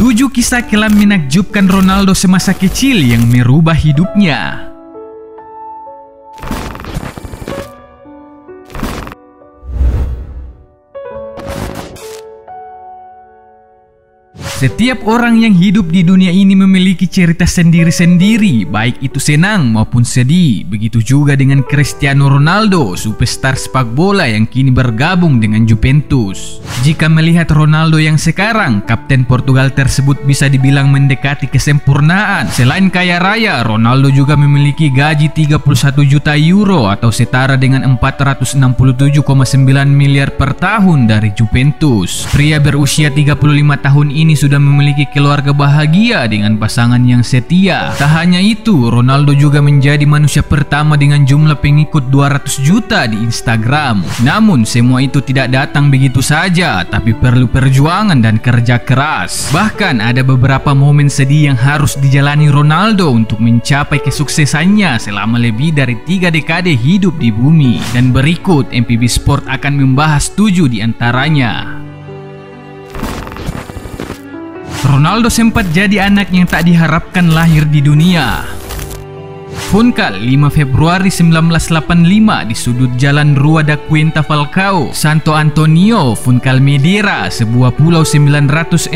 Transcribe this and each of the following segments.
7 kisah kelam menakjubkan Ronaldo semasa kecil yang merubah hidupnya. Setiap orang yang hidup di dunia ini memiliki cerita sendiri-sendiri, baik itu senang maupun sedih. Begitu juga dengan Cristiano Ronaldo, superstar sepak bola yang kini bergabung dengan Juventus. Jika melihat Ronaldo yang sekarang, kapten Portugal tersebut bisa dibilang mendekati kesempurnaan. Selain kaya raya, Ronaldo juga memiliki gaji 31 juta euro atau setara dengan 467,9 miliar per tahun dari Juventus. Pria berusia 35 tahun ini sudah memiliki keluarga bahagia dengan pasangan yang setia. Tak hanya itu, Ronaldo juga menjadi manusia pertama dengan jumlah pengikut 200 juta di Instagram. Namun semua itu tidak datang begitu saja, tapi perlu perjuangan dan kerja keras. Bahkan ada beberapa momen sedih yang harus dijalani Ronaldo untuk mencapai kesuksesannya selama lebih dari 3 dekade hidup di bumi. Dan berikut MPB Sport akan membahas 7 di antaranya. Ronaldo sempat jadi anak yang tak diharapkan lahir di dunia. Funchal, 5 Februari 1985 di sudut jalan Rua da Quinta Falcao, Santo Antonio, Funchal Madeira, sebuah pulau 966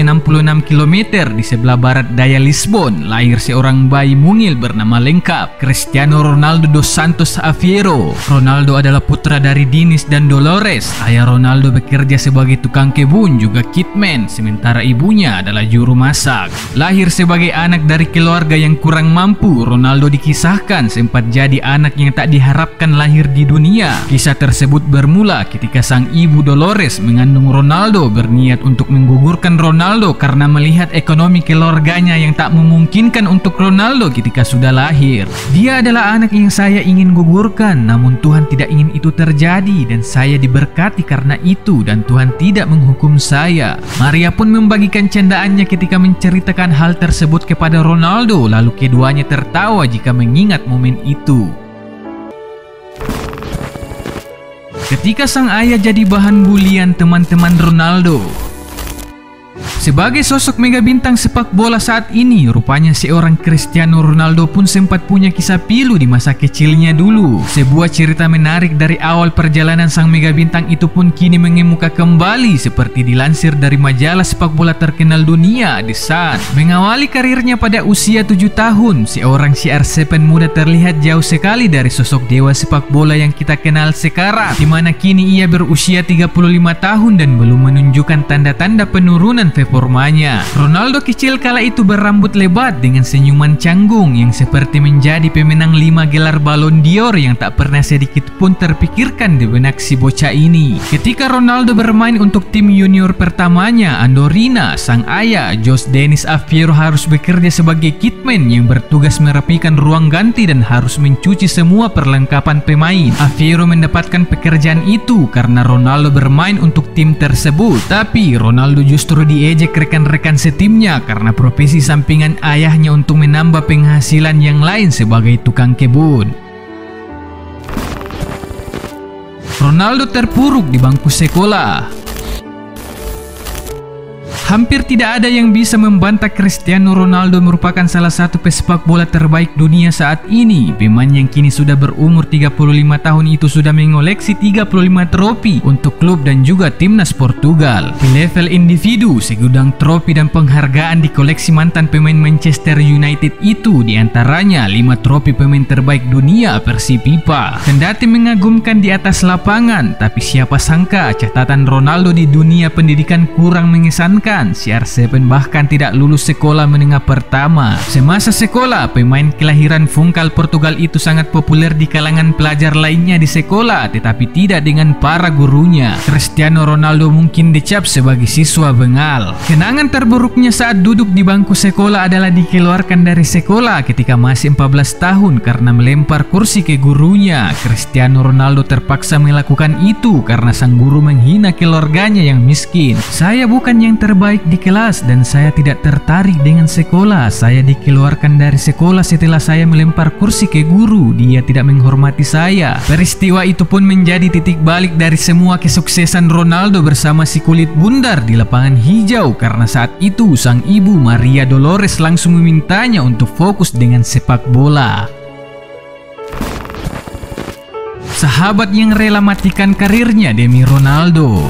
km di sebelah barat daya Lisbon, lahir seorang bayi mungil bernama lengkap Cristiano Ronaldo dos Santos Aveiro. Ronaldo adalah putra dari Dinis dan Dolores. Ayah Ronaldo bekerja sebagai tukang kebun juga kitman, sementara ibunya adalah juru masak. Lahir sebagai anak dari keluarga yang kurang mampu, Ronaldo dikisahkan sempat jadi anak yang tak diharapkan lahir di dunia. Kisah tersebut bermula ketika sang ibu Dolores mengandung Ronaldo, berniat untuk menggugurkan Ronaldo karena melihat ekonomi keluarganya yang tak memungkinkan untuk Ronaldo ketika sudah lahir. Dia adalah anak yang saya ingin gugurkan, namun Tuhan tidak ingin itu terjadi dan saya diberkati karena itu dan Tuhan tidak menghukum saya. Maria pun membagikan candaannya ketika menceritakan hal tersebut kepada Ronaldo, lalu keduanya tertawa jika mengingat momen itu. Ketika sang ayah jadi bahan bulian teman-teman Ronaldo. Sebagai sosok mega bintang sepak bola saat ini, rupanya seorang Cristiano Ronaldo pun sempat punya kisah pilu di masa kecilnya dulu. Sebuah cerita menarik dari awal perjalanan sang mega bintang itu pun kini mengemuka kembali seperti dilansir dari majalah sepak bola terkenal dunia, The Sun. Mengawali karirnya pada usia 7 tahun, seorang CR7 muda terlihat jauh sekali dari sosok dewa sepak bola yang kita kenal sekarang, di mana kini ia berusia 35 tahun dan belum menunjukkan tanda-tanda penurunan performanya. Ronaldo kecil kala itu berambut lebat dengan senyuman canggung yang seperti menjadi pemenang 5 gelar Ballon d'Or yang tak pernah sedikit pun terpikirkan di benak si bocah ini. Ketika Ronaldo bermain untuk tim junior pertamanya, Andorina, sang ayah, Jose Denis Aveiro harus bekerja sebagai kitman yang bertugas merapikan ruang ganti dan harus mencuci semua perlengkapan pemain. Aveiro mendapatkan pekerjaan itu karena Ronaldo bermain untuk tim tersebut. Tapi Ronaldo justru diejek rekan-rekan setimnya karena profesi sampingan ayahnya untuk menambah penghasilan yang lain sebagai tukang kebun. Ronaldo terpuruk di bangku sekolah. Hampir tidak ada yang bisa membantah Cristiano Ronaldo merupakan salah satu pesepak bola terbaik dunia saat ini. Pemain yang kini sudah berumur 35 tahun itu sudah mengoleksi 35 trofi untuk klub dan juga timnas Portugal. Di level individu, segudang trofi dan penghargaan dikoleksi mantan pemain Manchester United itu, diantaranya 5 trofi pemain terbaik dunia versi FIFA. Kendati mengagumkan di atas lapangan, tapi siapa sangka catatan Ronaldo di dunia pendidikan kurang mengesankan. CR7 bahkan tidak lulus sekolah menengah pertama. Semasa sekolah, pemain kelahiran Funchal Portugal itu sangat populer di kalangan pelajar lainnya di sekolah, tetapi tidak dengan para gurunya. Cristiano Ronaldo mungkin dicap sebagai siswa bengal. Kenangan terburuknya saat duduk di bangku sekolah adalah dikeluarkan dari sekolah ketika masih 14 tahun karena melempar kursi ke gurunya. Cristiano Ronaldo terpaksa melakukan itu karena sang guru menghina keluarganya yang miskin. Saya bukan yang terbaik terbaik di kelas dan saya tidak tertarik dengan sekolah. Saya dikeluarkan dari sekolah setelah saya melempar kursi ke guru. Dia tidak menghormati saya. Peristiwa itu pun menjadi titik balik dari semua kesuksesan Ronaldo bersama si kulit bundar di lapangan hijau, karena saat itu sang ibu Maria Dolores langsung memintanya untuk fokus dengan sepak bola. Sahabat yang rela matikan karirnya demi Ronaldo.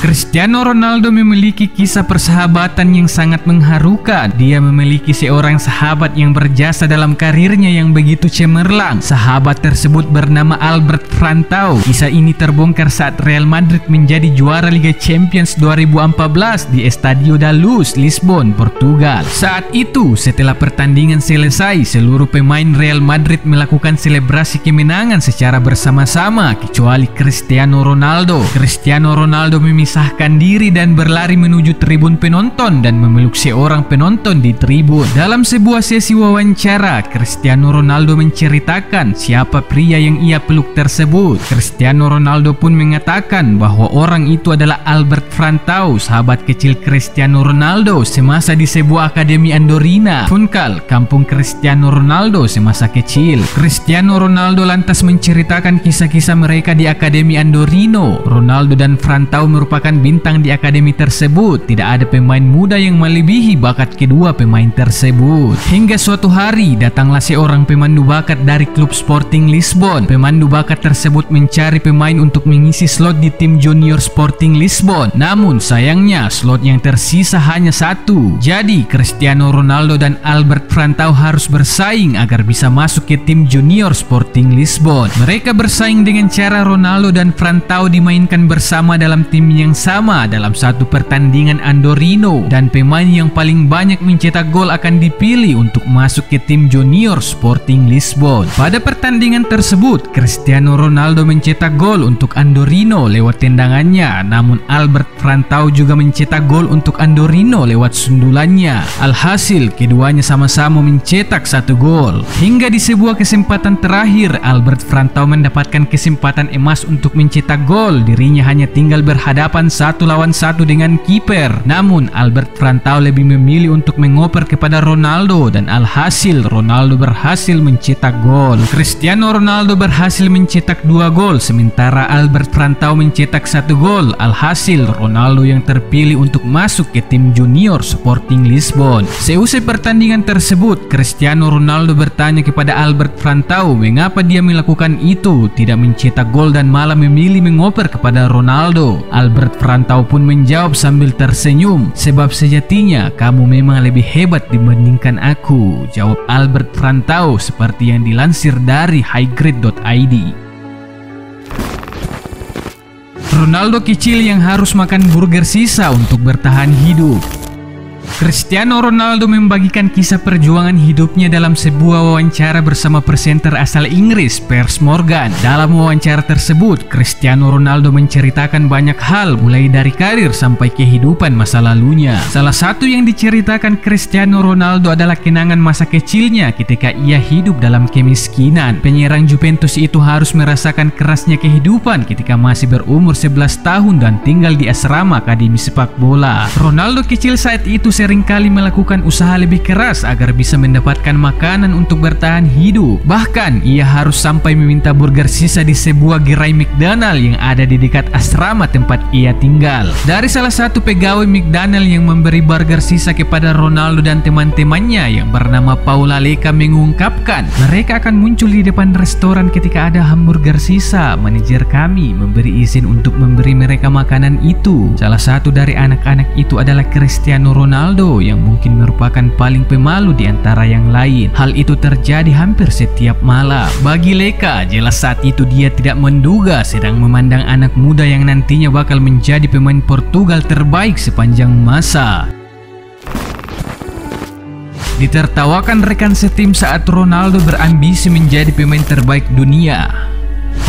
Cristiano Ronaldo memiliki kisah persahabatan yang sangat mengharukan. Dia memiliki seorang sahabat yang berjasa dalam karirnya yang begitu cemerlang. Sahabat tersebut bernama Albert Frantau. Kisah ini terbongkar saat Real Madrid menjadi juara Liga Champions 2014 di Estadio da Luz, Lisbon, Portugal. Saat itu, setelah pertandingan selesai, seluruh pemain Real Madrid melakukan selebrasi kemenangan secara bersama-sama, kecuali Cristiano Ronaldo. Cristiano Ronaldo memisahkan diri dan berlari menuju tribun penonton dan memeluk seorang penonton di tribun. Dalam sebuah sesi wawancara, Cristiano Ronaldo menceritakan siapa pria yang ia peluk tersebut. Cristiano Ronaldo pun mengatakan bahwa orang itu adalah Albert Frantau, sahabat kecil Cristiano Ronaldo semasa di sebuah akademi Andorina, Funchal, kampung Cristiano Ronaldo semasa kecil. Cristiano Ronaldo lantas menceritakan kisah-kisah mereka di akademi Andorino. Ronaldo dan Frantau merupakan bintang di akademi tersebut. Tidak ada pemain muda yang melebihi bakat kedua pemain tersebut. Hingga suatu hari datanglah seorang pemandu bakat dari klub Sporting Lisbon. Pemandu bakat tersebut mencari pemain untuk mengisi slot di tim junior Sporting Lisbon. Namun sayangnya slot yang tersisa hanya satu. Jadi Cristiano Ronaldo dan Albert Frantau harus bersaing agar bisa masuk ke tim junior Sporting Lisbon. Mereka bersaing dengan cara Ronaldo dan Frantau dimainkan bersama dalam tim yang sama dalam satu pertandingan Andorino, dan pemain yang paling banyak mencetak gol akan dipilih untuk masuk ke tim junior Sporting Lisbon. Pada pertandingan tersebut, Cristiano Ronaldo mencetak gol untuk Andorino lewat tendangannya, namun Albert Frantau juga mencetak gol untuk Andorino lewat sundulannya. Alhasil, keduanya sama-sama mencetak satu gol. Hingga di sebuah kesempatan terakhir, Albert Frantau mendapatkan kesempatan emas untuk mencetak gol. Dirinya hanya tinggal berhadapan 1 lawan 1 dengan kiper. Namun Albert Frantau lebih memilih untuk mengoper kepada Ronaldo dan alhasil Ronaldo berhasil mencetak gol. Cristiano Ronaldo berhasil mencetak 2 gol sementara Albert Frantau mencetak 1 gol. Alhasil Ronaldo yang terpilih untuk masuk ke tim junior Sporting Lisbon. Seusai pertandingan tersebut, Cristiano Ronaldo bertanya kepada Albert Frantau mengapa dia melakukan itu, tidak mencetak gol dan malah memilih mengoper kepada Ronaldo. Albert Frantau pun menjawab sambil tersenyum, sebab sejatinya kamu memang lebih hebat dibandingkan aku, jawab Albert Frantau seperti yang dilansir dari highgrade.id. Ronaldo kecil yang harus makan burger sisa untuk bertahan hidup. Cristiano Ronaldo membagikan kisah perjuangan hidupnya dalam sebuah wawancara bersama presenter asal Inggris, Piers Morgan. Dalam wawancara tersebut, Cristiano Ronaldo menceritakan banyak hal mulai dari karir sampai kehidupan masa lalunya. Salah satu yang diceritakan Cristiano Ronaldo adalah kenangan masa kecilnya ketika ia hidup dalam kemiskinan. Penyerang Juventus itu harus merasakan kerasnya kehidupan ketika masih berumur 11 tahun dan tinggal di asrama akademi sepak bola. Ronaldo kecil saat itu seringkali melakukan usaha lebih keras agar bisa mendapatkan makanan untuk bertahan hidup. Bahkan ia harus sampai meminta burger sisa di sebuah gerai McDonald yang ada di dekat asrama tempat ia tinggal. Dari salah satu pegawai McDonald yang memberi burger sisa kepada Ronaldo dan teman-temannya yang bernama Paula Leka mengungkapkan, mereka akan muncul di depan restoran ketika ada hamburger sisa. Manajer kami memberi izin untuk memberi mereka makanan itu. Salah satu dari anak-anak itu adalah Cristiano Ronaldo yang mungkin merupakan paling pemalu di antara yang lain. Hal itu terjadi hampir setiap malam. Bagi Leka, jelas saat itu dia tidak menduga sedang memandang anak muda yang nantinya bakal menjadi pemain Portugal terbaik sepanjang masa. Ditertawakan rekan setim saat Ronaldo berambisi menjadi pemain terbaik dunia.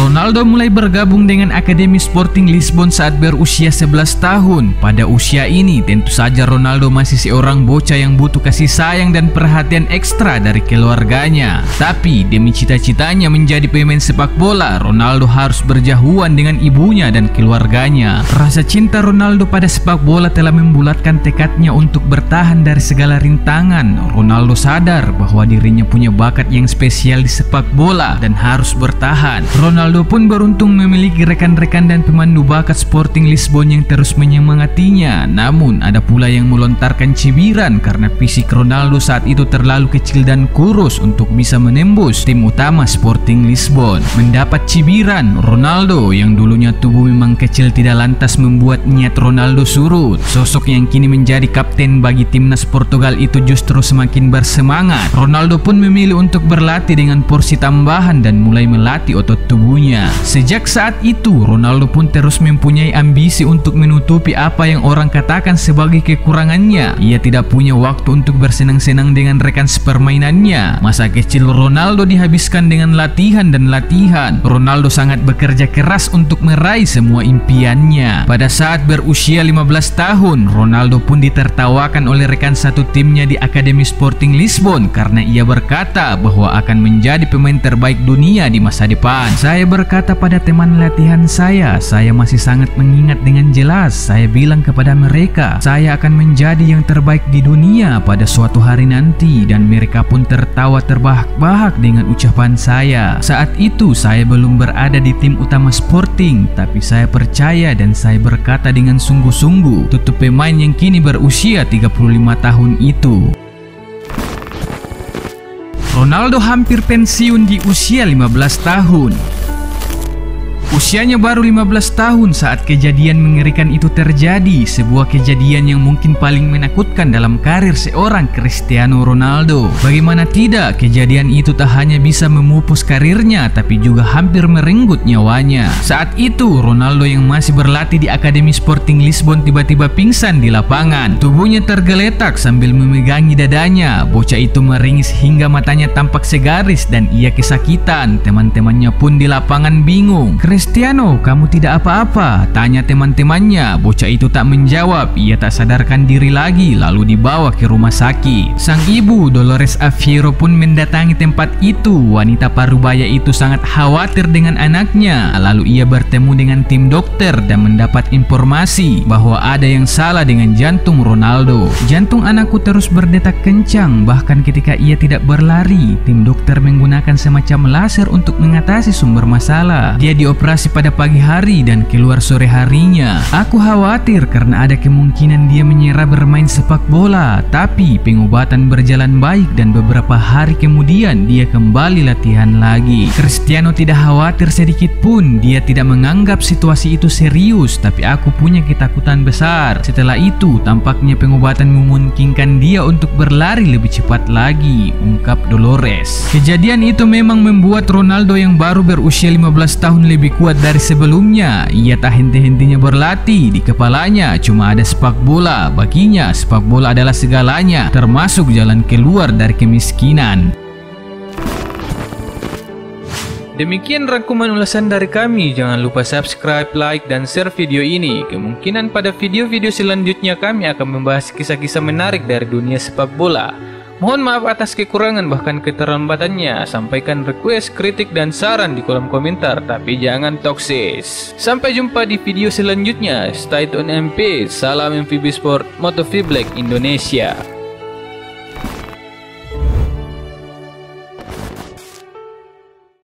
Ronaldo mulai bergabung dengan Akademi Sporting Lisbon saat berusia 11 tahun. Pada usia ini tentu saja Ronaldo masih seorang bocah yang butuh kasih sayang dan perhatian ekstra dari keluarganya. Tapi demi cita-citanya menjadi pemain sepak bola, Ronaldo harus berjauhan dengan ibunya dan keluarganya. Rasa cinta Ronaldo pada sepak bola telah membulatkan tekadnya untuk bertahan dari segala rintangan. Ronaldo sadar bahwa dirinya punya bakat yang spesial di sepak bola dan harus bertahan. Ronaldo pun beruntung memiliki rekan-rekan dan pemandu bakat Sporting Lisbon yang terus menyemangatinya. Namun ada pula yang melontarkan cibiran karena fisik Ronaldo saat itu terlalu kecil dan kurus untuk bisa menembus tim utama Sporting Lisbon. Mendapat cibiran, Ronaldo yang dulunya tubuh memang kecil tidak lantas membuat niat Ronaldo surut. Sosok yang kini menjadi kapten bagi timnas Portugal itu justru semakin bersemangat. Ronaldo pun memilih untuk berlatih dengan porsi tambahan dan mulai melatih otot tubuhnya. Sejak saat itu, Ronaldo pun terus mempunyai ambisi untuk menutupi apa yang orang katakan sebagai kekurangannya. Ia tidak punya waktu untuk bersenang-senang dengan rekan sepermainannya. Masa kecil Ronaldo dihabiskan dengan latihan dan latihan. Ronaldo sangat bekerja keras untuk meraih semua impiannya. Pada saat berusia 15 tahun, Ronaldo pun ditertawakan oleh rekan satu timnya di Akademi Sporting Lisbon karena ia berkata bahwa akan menjadi pemain terbaik dunia di masa depan. Saya berkata pada teman latihan saya masih sangat mengingat dengan jelas. Saya bilang kepada mereka, saya akan menjadi yang terbaik di dunia pada suatu hari nanti, dan mereka pun tertawa terbahak-bahak dengan ucapan saya. Saat itu saya belum berada di tim utama Sporting, tapi saya percaya dan saya berkata dengan sungguh-sungguh, tutup pemain yang kini berusia 35 tahun itu. Ronaldo hampir pensiun di usia 15 tahun. Usianya baru 15 tahun saat kejadian mengerikan itu terjadi, sebuah kejadian yang mungkin paling menakutkan dalam karir seorang Cristiano Ronaldo. Bagaimana tidak, kejadian itu tak hanya bisa memupus karirnya, tapi juga hampir merenggut nyawanya. Saat itu, Ronaldo yang masih berlatih di Akademi Sporting Lisbon tiba-tiba pingsan di lapangan. Tubuhnya tergeletak sambil memegangi dadanya. Bocah itu meringis hingga matanya tampak segaris dan ia kesakitan. Teman-temannya pun di lapangan bingung. Cristiano, kamu tidak apa-apa? Tanya teman-temannya. Bocah itu tak menjawab. Ia tak sadarkan diri lagi lalu dibawa ke rumah sakit. Sang ibu Dolores Aveiro pun mendatangi tempat itu. Wanita parubaya itu sangat khawatir dengan anaknya. Lalu ia bertemu dengan tim dokter dan mendapat informasi bahwa ada yang salah dengan jantung Ronaldo. Jantung anakku terus berdetak kencang, bahkan ketika ia tidak berlari. Tim dokter menggunakan semacam laser untuk mengatasi sumber masalah. Dia dioperasi pada pagi hari dan keluar sore harinya. Aku khawatir karena ada kemungkinan dia menyerah bermain sepak bola. Tapi pengobatan berjalan baik dan beberapa hari kemudian dia kembali latihan lagi. Cristiano tidak khawatir sedikit pun. Dia tidak menganggap situasi itu serius, tapi aku punya ketakutan besar. Setelah itu tampaknya pengobatan memungkinkan dia untuk berlari lebih cepat lagi, ungkap Dolores. Kejadian itu memang membuat Ronaldo yang baru berusia 15 tahun lebih kuat dari sebelumnya. Ia tak henti-hentinya berlatih. Di kepalanya cuma ada sepak bola. Baginya sepak bola adalah segalanya, termasuk jalan keluar dari kemiskinan. Demikian rangkuman ulasan dari kami. Jangan lupa subscribe, like, dan share video ini. Kemungkinan pada video-video selanjutnya kami akan membahas kisah-kisah menarik dari dunia sepak bola. Mohon maaf atas kekurangan bahkan keterlambatannya. Sampaikan request, kritik, dan saran di kolom komentar, tapi jangan toksis. Sampai jumpa di video selanjutnya. Stay tune MP. Salam MVB Sport, MotoV Black Indonesia.